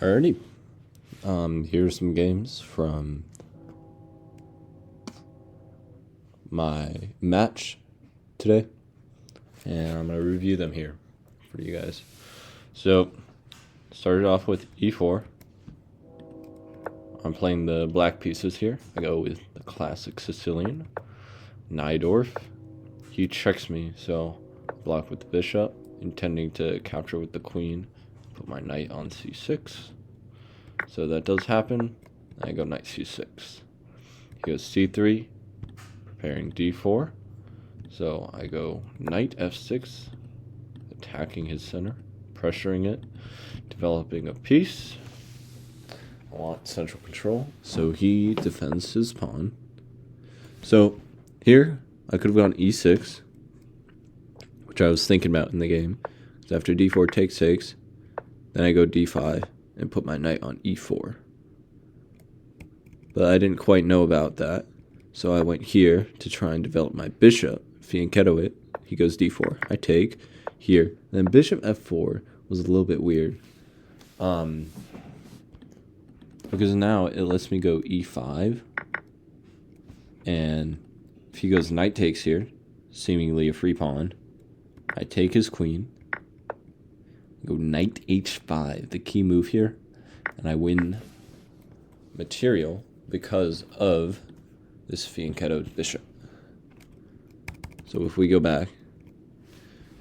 Alrighty. Here's some games from my match today, and I'm going to review them here for you guys. So, started off with e4. I'm playing the black pieces here. I go with the classic Sicilian. Najdorf. He checks me, so block with the bishop, intending to capture with the queen. Put my knight on c6. So that does happen. I go knight c6. He goes c3, preparing d4. So I go knight f6, attacking his center, pressuring it, developing a piece. I want central control, so he defends his pawn. So here, I could have gone e6, which I was thinking about in the game. So after d4 takes, then I go d5 and put my knight on e4. But I didn't quite know about that, so I went here to try and develop my bishop, fianchetto it. He goes d4. I take here. Then bishop f4 was a little bit weird. Because now it lets me go e5. And if he goes knight takes here, seemingly a free pawn, I take his queen. Go knight h5, the key move here. And I win material because of this fianchettoed bishop. So if we go back,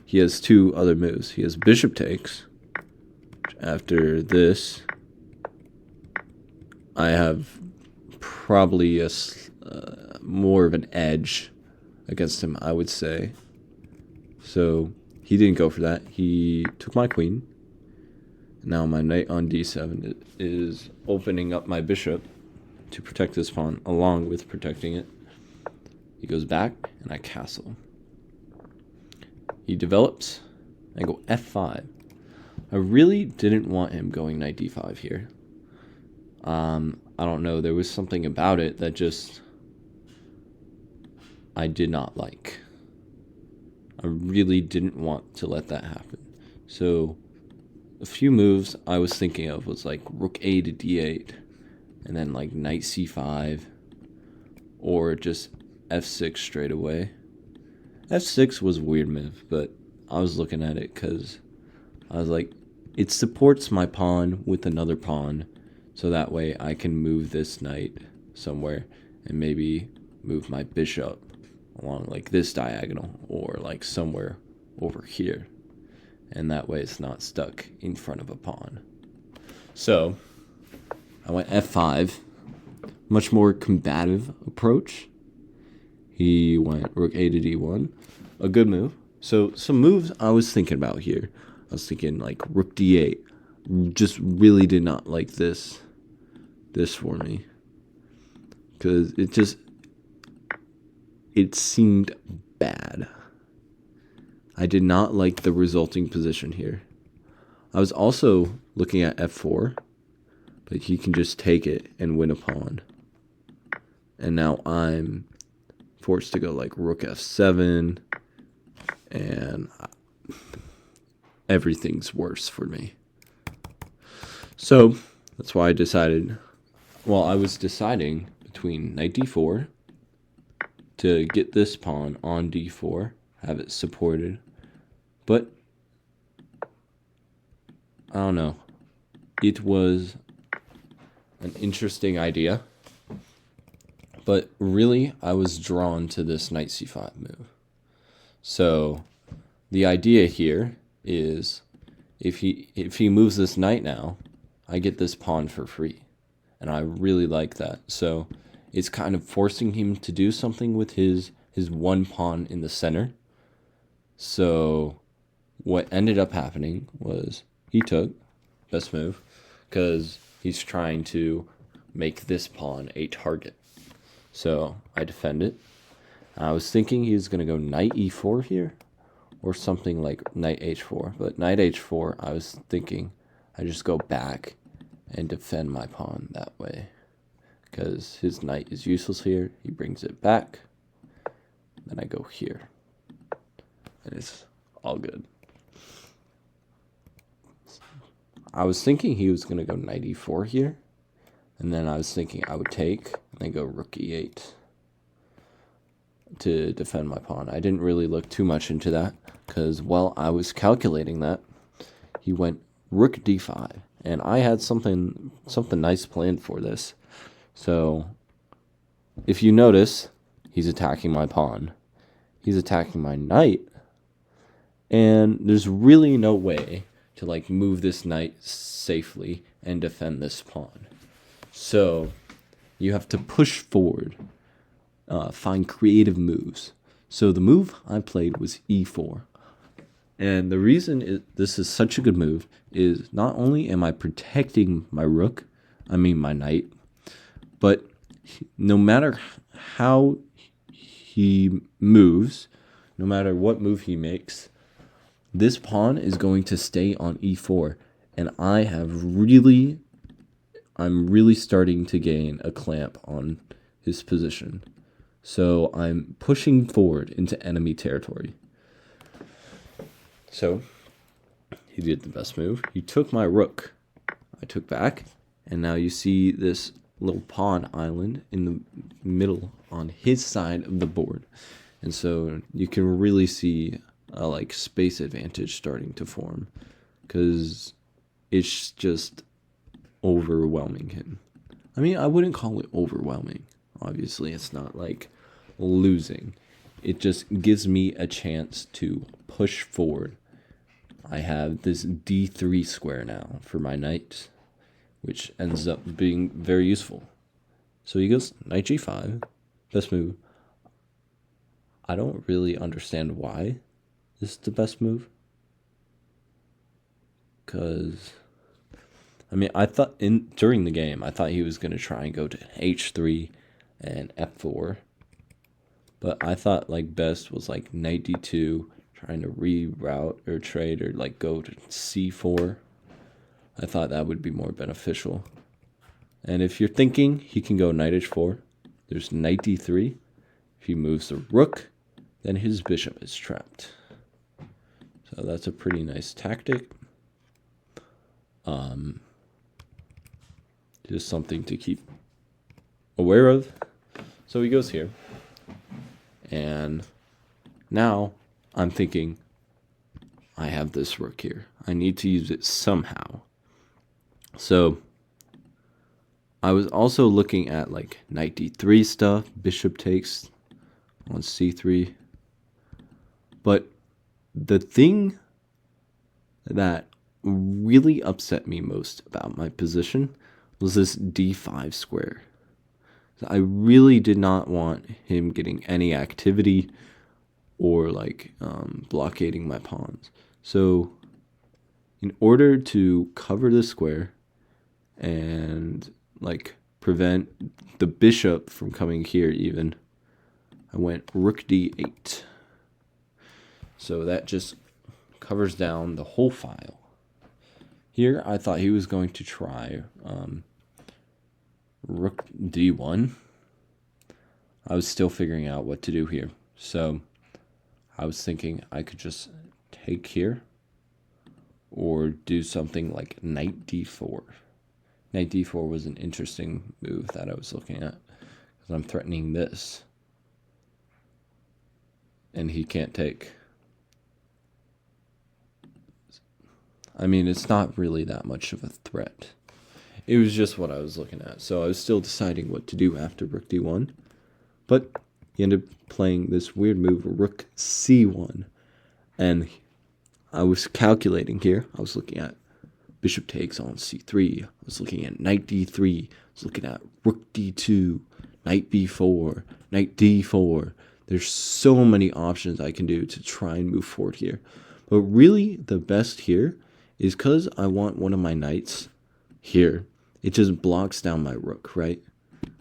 he has two other moves. He has bishop takes. After this, I have probably a more of an edge against him, I would say. So he didn't go for that. He took my queen. Now my knight on d7 is opening up my bishop to protect this pawn, along with protecting it. He goes back, and I castle. He develops. I go f5. I really didn't want him going knight d5 here. I don't know. There was something about it that just I did not like. I really didn't want to let that happen. So a few moves I was thinking of was like rook a to d8, and then like knight c5, or just f6 straight away. f6 was a weird move, but I was looking at it because I was like, it supports my pawn with another pawn, so that way I can move this knight somewhere and maybe move my bishop along like this diagonal or like somewhere over here. And that way it's not stuck in front of a pawn. So I went f5, much more combative approach. He went rook a to d1, a good move. So some moves I was thinking about here. I was thinking like rook d8. Just really did not like this for me, because it seemed bad. I did not like the resulting position here. I was also looking at f4, but he can just take it and win a pawn. And now I'm forced to go like rook f7, and everything's worse for me. So that's why I decided, I was deciding between knight d4 to get this pawn on d4, have it supported, but I don't know. It was an interesting idea, but really I was drawn to this knight c5 move. So the idea here is if he moves this knight now, I get this pawn for free, and I really like that. So it's kind of forcing him to do something with his one pawn in the center. So what ended up happening was he took best move because he's trying to make this pawn a target. So I defend it. I was thinking he was going to go knight e4 here or something like knight h4. But knight h4, I was thinking I just go back and defend my pawn that way, because his knight is useless here. He brings it back. Then I go here. And it's all good. I was thinking he was going to go knight e4 here. And then I was thinking I would take and then go rook e8 to defend my pawn. I didn't really look too much into that because while I was calculating that, he went rook d5. And I had something nice planned for this. So if you notice, he's attacking my pawn. He's attacking my knight. And there's really no way to like move this knight safely and defend this pawn. So you have to push forward, find creative moves. So the move I played was e4. And the reason this is such a good move is not only am I protecting my rook, my knight, but no matter how he moves, no matter what move he makes, this pawn is going to stay on e4. And I'm really starting to gain a clamp on his position. So I'm pushing forward into enemy territory. So he did the best move. He took my rook. I took back. And now you see this little pawn island in the middle on his side of the board. And so you can really see a space advantage starting to form because it's just overwhelming him. I wouldn't call it overwhelming. Obviously, it's not like losing. It just gives me a chance to push forward. I have this d3 square now for my knight, which ends up being very useful. So he goes knight g5, best move. I don't really understand why this is the best move. Because, I thought during the game, I thought he was going to try and go to h3 and f4. But I thought best was knight d2, trying to reroute or trade or go to c4. I thought that would be more beneficial. And if you're thinking he can go knight h4, there's knight d3. If he moves the rook, then his bishop is trapped. So that's a pretty nice tactic. Just something to keep aware of. So he goes here. And now I'm thinking I have this rook here. I need to use it somehow. So I was also looking at knight d3 stuff, bishop takes on c3. But the thing that really upset me most about my position was this d5 square. I really did not want him getting any activity or blockading my pawns. So in order to cover the square and prevent the bishop from coming here even, I went rook d8. So that just covers down the whole file. Here I thought he was going to try rook d1. I was still figuring out what to do here. So I was thinking I could just take here or do something like knight d4. Knight d4 was an interesting move that I was looking at because I'm threatening this. And he can't take. It's not really that much of a threat. It was just what I was looking at. So I was still deciding what to do after rook d1. But he ended up playing this weird move, rook c1. And I was calculating here. I was looking at bishop takes on c3. I was looking at knight d3. I was looking at rook d2, knight b4, knight d4. There's so many options I can do to try and move forward here. But really, the best here is because I want one of my knights here. It just blocks down my rook, right?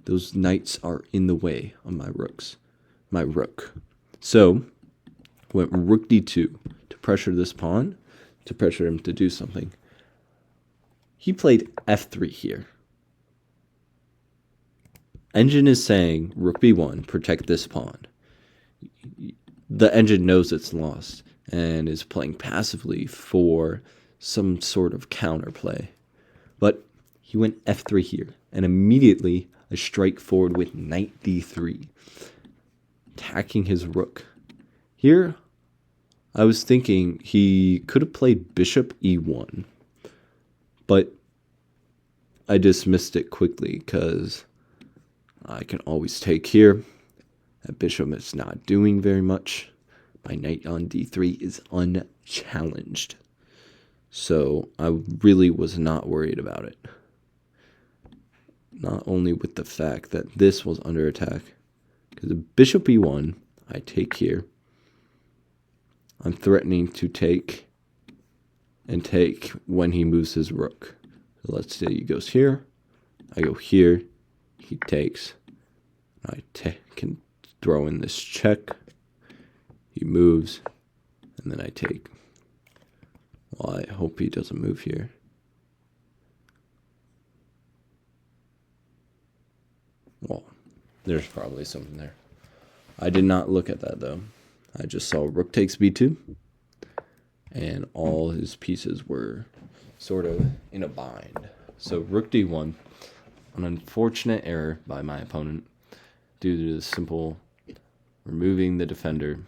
Those knights are in the way of my rook. So, went rook d2 to pressure this pawn, to pressure him to do something. He played f3 here. Engine is saying rook b1, protect this pawn. The engine knows it's lost and is playing passively for some sort of counterplay. But he went f3 here, and immediately I strike forward with knight d3, attacking his rook. Here, I was thinking he could have played bishop e1, but I dismissed it quickly because I can always take here. That bishop is not doing very much. My knight on d3 is unchallenged. So I really was not worried about it. Not only with the fact that this was under attack, because bishop e1, I take here. I'm threatening to take and take when he moves his rook. So let's say he goes here, I go here, he takes. I can throw in this check, he moves, and then I take. Well, I hope he doesn't move here. Well, there's probably something there. I did not look at that, though. I just saw rook takes b2, and all his pieces were sort of in a bind. So rook d1, an unfortunate error by my opponent due to the simple removing the defender.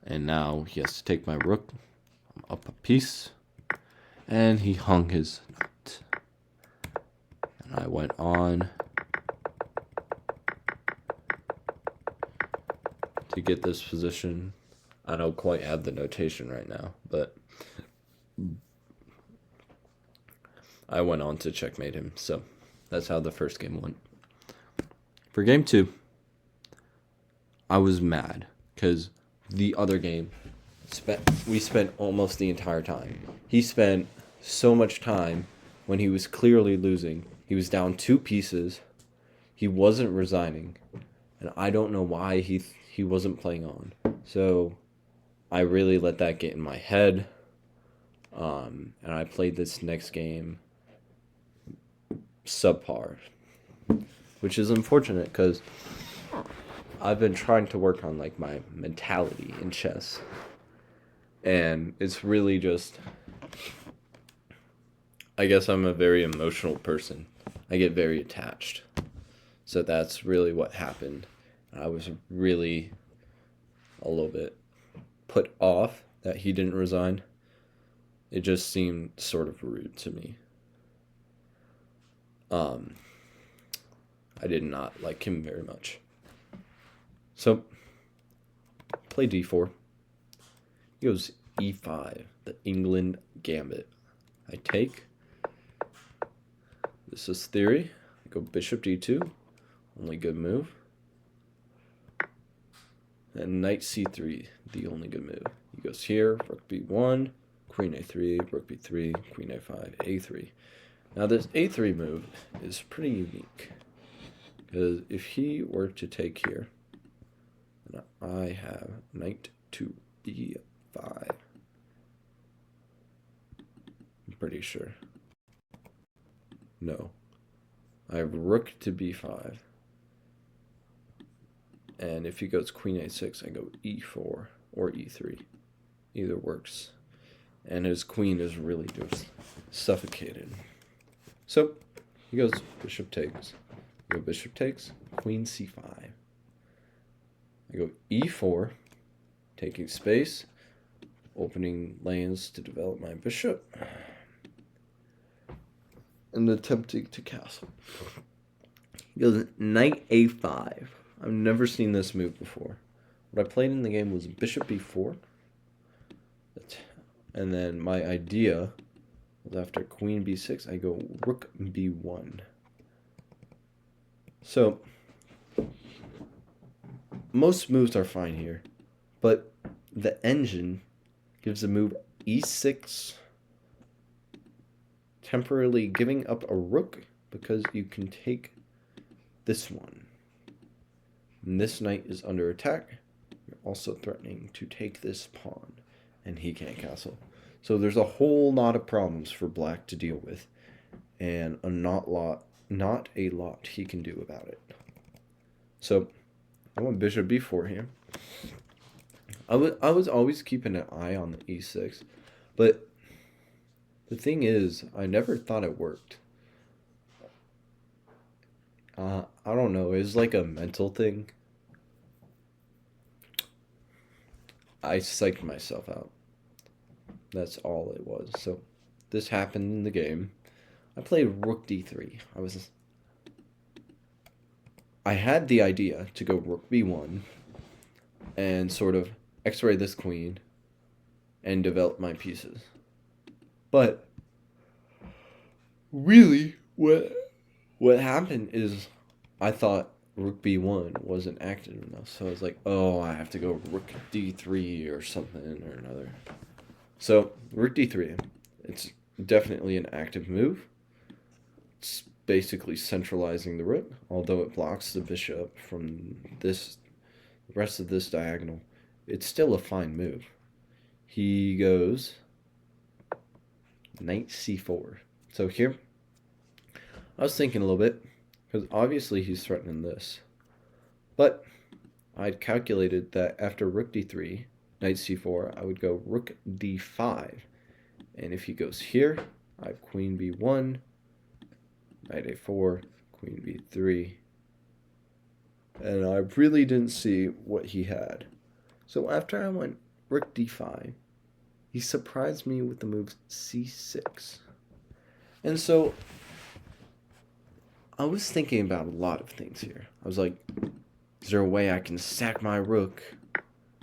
And now he has to take my rook. I'm up a piece, and he hung his knight. And I went on to get this position. I don't quite have the notation right now, but I went on to checkmate him. So that's how the first game went. For game 2, I was mad because the other game, we spent almost the entire time. He spent so much time when he was clearly losing. He was down 2 pieces. He wasn't resigning. And I don't know why he wasn't playing on. So I really let that get in my head. And I played this next game subpar, which is unfortunate because I've been trying to work on like my mentality in chess, and it's really just, I guess I'm a very emotional person. I get very attached, so that's really what happened. I was really a little bit put off that he didn't resign. It just seemed sort of rude to me. I did not like him very much. So, play d4. He goes e5, the England gambit. I take. This is theory. I go bishop d2, only good move. And knight c3, the only good move. He goes here, rook b1, queen a3, rook b3, queen a5, a3. Now this a3 move is pretty unique, because if he were to take here, I have knight to b5. I'm pretty sure. No. I have rook to b5. And if he goes queen a6, I go e4 or e3. Either works. And his queen is really just suffocated. So he goes bishop takes. I go bishop takes, queen c5. I go e4, taking space, opening lanes to develop my bishop, and attempting to castle. He goes knight a5. I've never seen this move before. What I played in the game was bishop b4. And then my idea was after queen b6, I go rook b1. So, most moves are fine here, but the engine gives the move e6, temporarily giving up a rook because you can take this one. And this knight is under attack. You're also threatening to take this pawn, and he can't castle. So there's a whole lot of problems for black to deal with, and not a lot he can do about it. So I want bishop b4 here. I was always keeping an eye on the e6, But the thing is, I never thought it worked. I don't know. It was like a mental thing. I psyched myself out. That's all it was. So this happened in the game. I played Rook D3. I had the idea to go Rook B1 and sort of X-ray this queen and develop my pieces. But really, what happened is I thought Rook B1 wasn't active enough, so I was like, oh, I have to go Rook D3 or something or another. So Rook D3, it's definitely an active move. It's basically centralizing the rook, although it blocks the bishop from this rest of this diagonal. It's still a fine move. He goes knight c4. So here, I was thinking a little bit, because obviously he's threatening this. But I'd calculated that after rook d3, knight c4, I would go rook d5. And if he goes here, I have queen b1, knight a4, queen b3. And I really didn't see what he had. So after I went rook d5, he surprised me with the move c6. And so I was thinking about a lot of things here. I was like, is there a way I can sack my rook,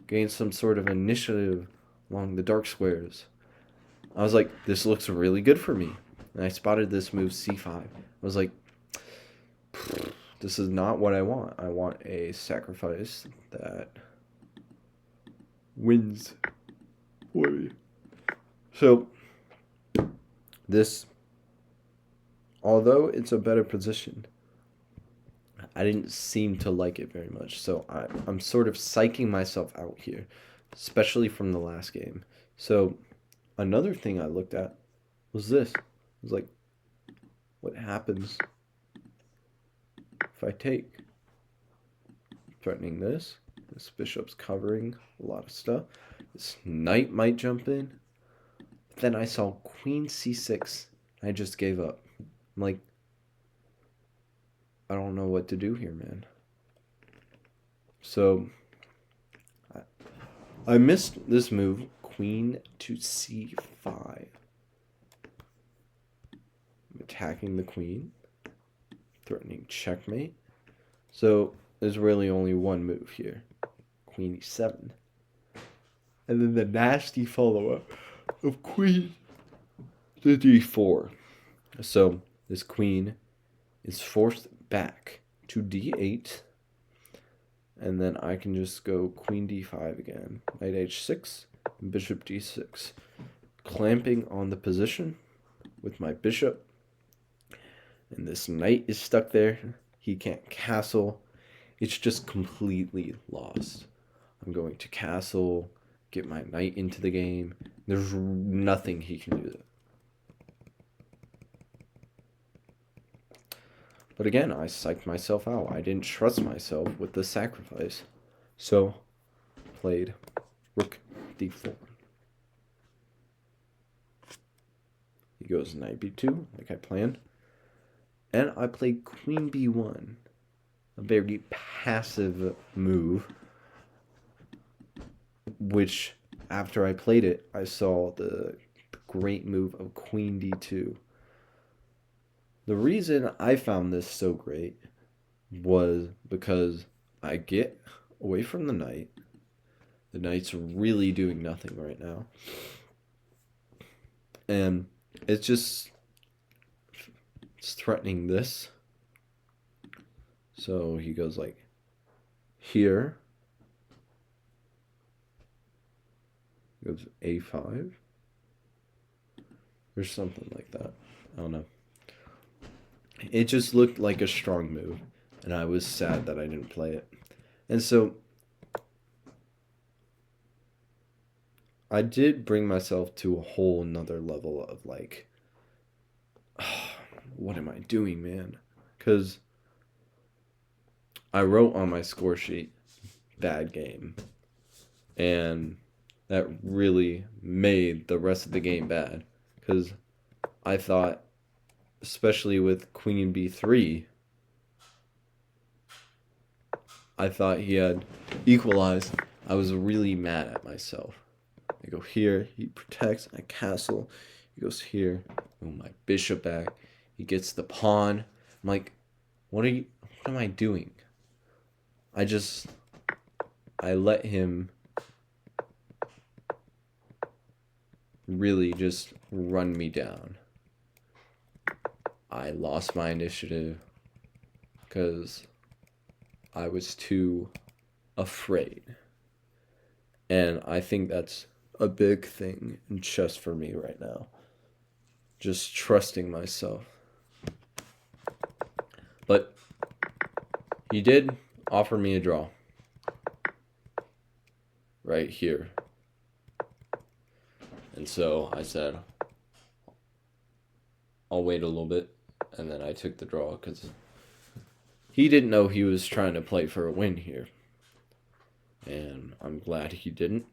gain some sort of initiative along the dark squares? I was like, this looks really good for me. And I spotted this move c5. I was like, this is not what I want. I want a sacrifice that wins for me. So, this, although it's a better position, I didn't seem to like it very much. So I'm sort of psyching myself out here, especially from the last game. So another thing I looked at was this. I was like, what happens if I take? Threatening this. This bishop's covering a lot of stuff. This knight might jump in. Then I saw queen c6. I just gave up. I'm like, I don't know what to do here, man. So I missed this move, queen to c5. I'm attacking the queen, threatening checkmate. So there's really only one move here, queen e7. And then the nasty follow-up of queen to d4. So this queen is forced back to d8. And then I can just go queen d5 again. Knight h6, bishop d6. Clamping on the position with my bishop. And this knight is stuck there. He can't castle. It's just completely lost. I'm going to castle, get my knight into the game. There's nothing he can do. But again, I psyched myself out. I didn't trust myself with the sacrifice. So, played rook d4. He goes knight b2, like I planned. And I played queen b1. A very passive move. Which, after I played it, I saw the great move of queen d2. The reason I found this so great was because I get away from the knight. The knight's really doing nothing right now. And it's just threatening this. So he goes like here. Goes a5. Or something like that. I don't know. It just looked like a strong move, and I was sad that I didn't play it. And so I did bring myself to a whole nother level of like, oh, what am I doing, man? Because I wrote on my score sheet, bad game. And that really made the rest of the game bad. Because I thought, especially with queen b3, I thought he had equalized. I was really mad at myself. I go here, he protects, I castle. He goes here, oh, my bishop back. He gets the pawn. I'm like, what am I doing? I let him really just run me down. I lost my initiative because I was too afraid. And I think that's a big thing in chess for me right now. Just trusting myself. But he did offer me a draw. Right here. And so I said, I'll wait a little bit. And then I took the draw because he didn't know he was trying to play for a win here. And I'm glad he didn't.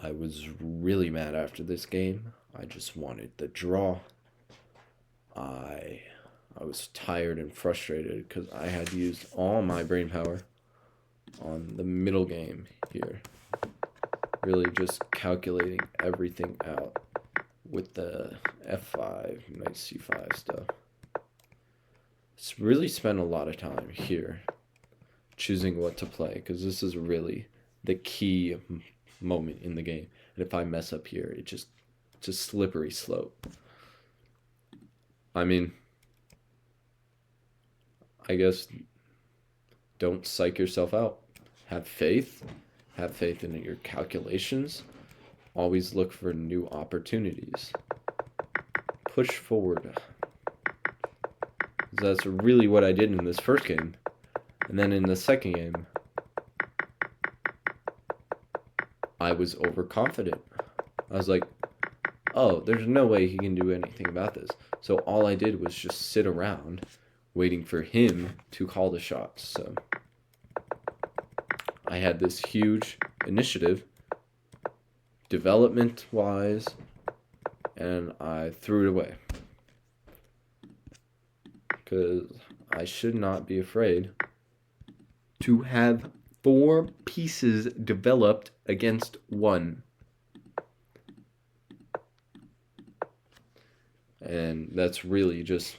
I was really mad after this game. I just wanted the draw. I was tired and frustrated because I had used all my brain power on the middle game here. Really just calculating everything out with the f5, knight c5 stuff. It's really spent a lot of time here choosing what to play because this is really the key moment in the game. And if I mess up here, it's a slippery slope. I mean, I guess don't psych yourself out. Have faith. Have faith in your calculations. Always look for new opportunities. Push forward. That's really what I did in this first game. And then in the second game, I was overconfident. I was like, oh, there's no way he can do anything about this. So all I did was just sit around waiting for him to call the shots. So I had this huge initiative, development-wise, and I threw it away. Because I should not be afraid to have 4 pieces developed against 1. And that's really just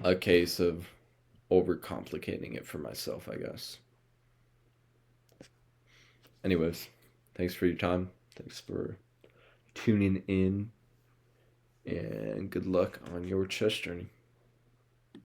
a case of overcomplicating it for myself, I guess. Anyways, thanks for your time. Thanks for tuning in. And good luck on your chess journey.